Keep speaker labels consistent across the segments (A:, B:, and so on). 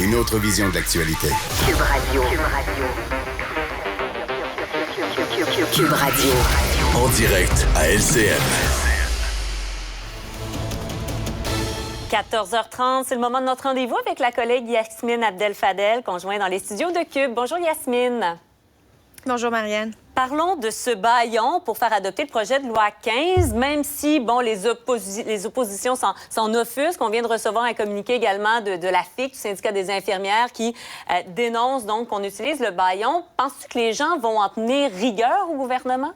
A: Une autre vision de l'actualité.
B: Cube Radio. Cube Radio.
A: En direct à LCN.
C: 14h30, c'est le moment de notre rendez-vous avec la collègue Yasmine Abdel-Fadel, conjointe dans les studios de Cube. Bonjour Yasmine.
D: Bonjour Marianne.
C: Parlons de ce bâillon pour faire adopter le projet de loi 15, même si, bon, les oppositions s'en offusquent. On vient de recevoir un communiqué également de la FIC, du syndicat des infirmières, qui dénonce donc qu'on utilise le bâillon. Penses-tu que les gens vont en tenir rigueur au gouvernement?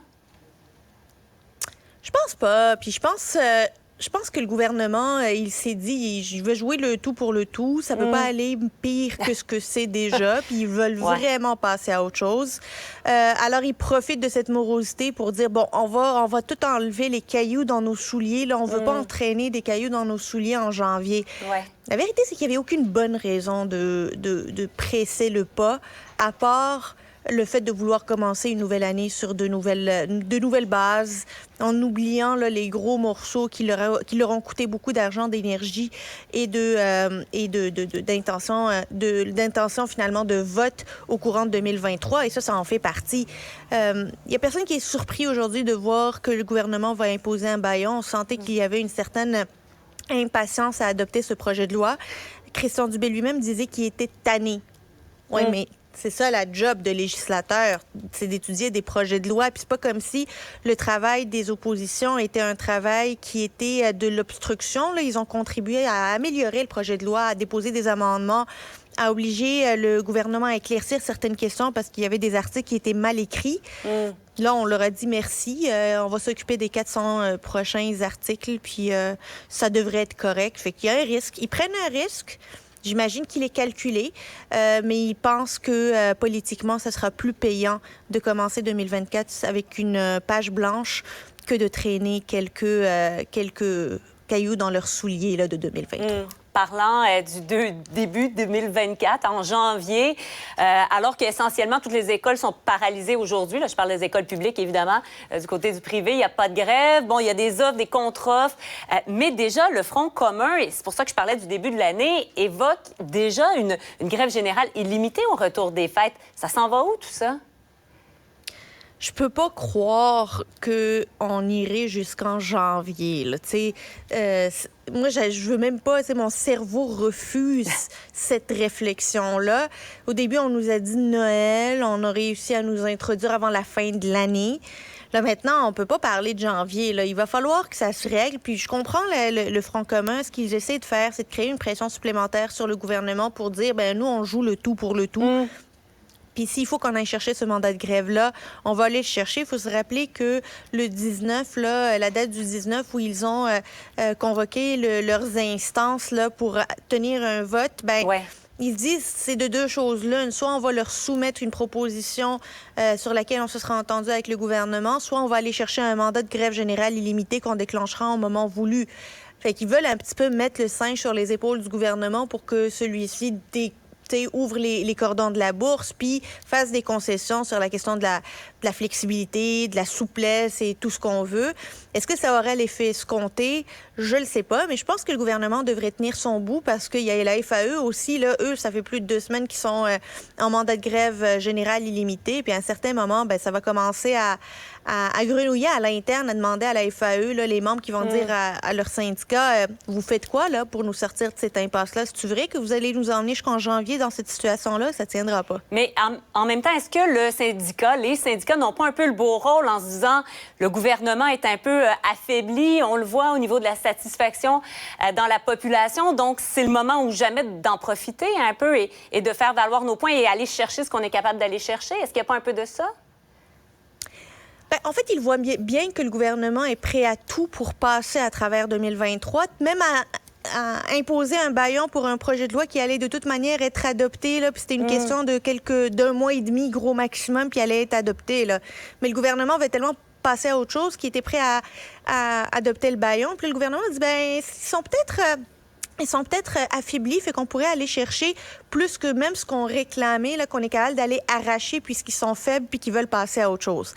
D: Je pense pas. Puis je pense que le gouvernement, il s'est dit, je veux jouer le tout pour le tout. Ça peut pas aller pire que ce que c'est déjà. Puis ils veulent vraiment passer à autre chose. Alors ils profitent de cette morosité pour dire, bon, on va tout enlever les cailloux dans nos souliers. Là, on veut pas entraîner des cailloux dans nos souliers en janvier.
C: Ouais.
D: La vérité, c'est qu'il n'y avait aucune bonne raison de presser le pas, à part le fait de vouloir commencer une nouvelle année sur de nouvelles bases, en oubliant là, les gros morceaux qui leur ont coûté beaucoup d'argent, d'énergie et d'intention finalement de vote au courant de 2023. Et ça en fait partie. Il y a personne qui est surpris aujourd'hui de voir que le gouvernement va imposer un bâillon. On sentait qu'il y avait une certaine impatience à adopter ce projet de loi. Christian Dubé lui-même disait qu'il était tanné. Oui, mais c'est ça la job de législateur, c'est d'étudier des projets de loi. Puis c'est pas comme si le travail des oppositions était un travail qui était de l'obstruction. Là, ils ont contribué à améliorer le projet de loi, à déposer des amendements, à obliger le gouvernement à éclaircir certaines questions parce qu'il y avait des articles qui étaient mal écrits. Là, on leur a dit merci. On va s'occuper des 400 prochains articles, puis ça devrait être correct. Fait qu'il y a un risque. Ils prennent un risque. J'imagine qu'il est calculé, mais il pense que politiquement, ça sera plus payant de commencer 2024 avec une page blanche que de traîner quelques cailloux dans leurs souliers là, de 2023.
C: Parlant du début 2024, en janvier, alors qu'essentiellement toutes les écoles sont paralysées aujourd'hui. Là, je parle des écoles publiques, évidemment. Du côté du privé, il n'y a pas de grève. Bon, il y a des offres, des contre-offres. Mais déjà, le Front commun, et c'est pour ça que je parlais du début de l'année, évoque déjà une grève générale illimitée au retour des fêtes. Ça s'en va où, tout ça?
D: Je peux pas croire qu'on irait jusqu'en janvier. Là. Moi, je veux même pas... Mon cerveau refuse cette réflexion-là. Au début, on nous a dit Noël. On a réussi à nous introduire avant la fin de l'année. Là, maintenant, on peut pas parler de janvier. Là. Il va falloir que ça se règle. Puis je comprends le Front commun. Ce qu'ils essaient de faire, c'est de créer une pression supplémentaire sur le gouvernement pour dire, nous, on joue le tout pour le tout. Puis s'il faut qu'on aille chercher ce mandat de grève-là, on va aller le chercher. Il faut se rappeler que le 19, là, la date du 19 où ils ont convoqué leurs instances là, pour tenir un vote, ils disent c'est de deux choses l'une. Soit on va leur soumettre une proposition sur laquelle on se sera entendu avec le gouvernement, soit on va aller chercher un mandat de grève générale illimité qu'on déclenchera au moment voulu. Fait qu'ils veulent un petit peu mettre le singe sur les épaules du gouvernement pour que celui-ci ouvre les cordons de la bourse, puis fasse des concessions sur la question de la flexibilité, de la souplesse et tout ce qu'on veut. Est-ce que ça aurait l'effet escompté? Je le sais pas, mais je pense que le gouvernement devrait tenir son bout parce qu'il y a la FAE aussi. Là, eux, ça fait plus de 2 semaines qu'ils sont en mandat de grève générale illimité. Puis à un certain moment, ça va commencer à grenouiller à l'interne, à demander à la FAE, là, les membres qui vont dire à leur syndicat, vous faites quoi là pour nous sortir de cette impasse-là? C'est-tu vrai que vous allez nous emmener jusqu'en janvier dans cette situation-là? Ça tiendra pas.
C: Mais en même temps, est-ce que les syndicats n'ont pas un peu le beau rôle en se disant le gouvernement est un peu affaibli, on le voit au niveau de la satisfaction dans la population, donc c'est le moment ou jamais d'en profiter un peu et de faire valoir nos points et aller chercher ce qu'on est capable d'aller chercher? Est-ce qu'il n'y a pas un peu de ça?
D: En fait, ils voient bien que le gouvernement est prêt à tout pour passer à travers 2023, même à imposer un bâillon pour un projet de loi qui allait de toute manière être adopté. Là, puis c'était une question d'un mois et demi, gros maximum, puis allait être adopté. Là. Mais le gouvernement va tellement passer à autre chose qu'il était prêt à adopter le bâillon. Puis le gouvernement dit, ils sont peut-être affaiblis, fait qu'on pourrait aller chercher plus que même ce qu'on réclamait, là, qu'on est capable d'aller arracher puisqu'ils sont faibles puis qu'ils veulent passer à autre chose.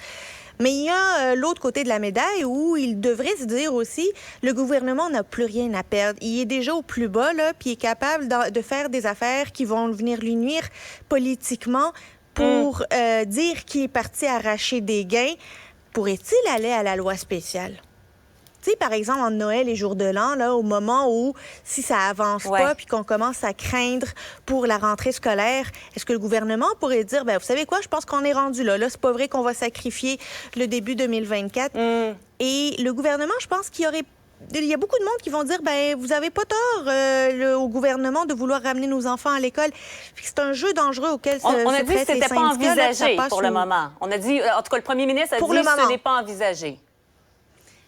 D: Mais il y a l'autre côté de la médaille où il devrait se dire aussi, le gouvernement n'a plus rien à perdre. Il est déjà au plus bas, là, puis il est capable de faire des affaires qui vont venir lui nuire politiquement pour dire qu'il est parti arracher des gains. Pourrait-il aller à la loi spéciale? Tu sais, par exemple, en Noël et jour de l'an, là, au moment où, si ça avance pas, puis qu'on commence à craindre pour la rentrée scolaire, est-ce que le gouvernement pourrait dire, vous savez quoi, je pense qu'on est rendu là. Là, c'est pas vrai qu'on va sacrifier le début 2024. Et le gouvernement, je pense qu'il y a beaucoup de monde qui vont dire, vous avez pas tort au gouvernement de vouloir ramener nos enfants à l'école. C'est un jeu dangereux auquel
C: on a dit que
D: c'était
C: pas envisagé pour le moment. On a dit, en tout cas, le premier ministre a dit que ce n'est pas envisagé.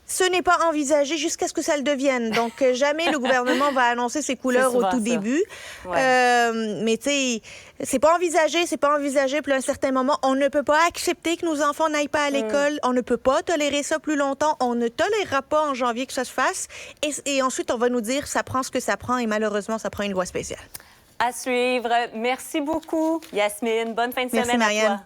D: Ce n'est pas envisagé jusqu'à ce que ça le devienne. Donc, jamais le gouvernement va annoncer ses couleurs au tout début. Mais tu sais, c'est pas envisagé. Puis à un certain moment, on ne peut pas accepter que nos enfants n'aillent pas à l'école. On ne peut pas tolérer ça plus longtemps. On ne tolérera pas en janvier que ça se fasse. Et ensuite, on va nous dire, ça prend ce que ça prend. Et malheureusement, ça prend une loi spéciale.
C: À suivre. Merci beaucoup, Yasmine. Bonne fin de semaine à toi.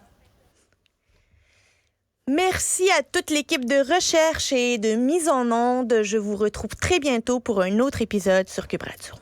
D: Merci à toute l'équipe de recherche et de mise en onde. Je vous retrouve très bientôt pour un autre épisode sur Cube Radio.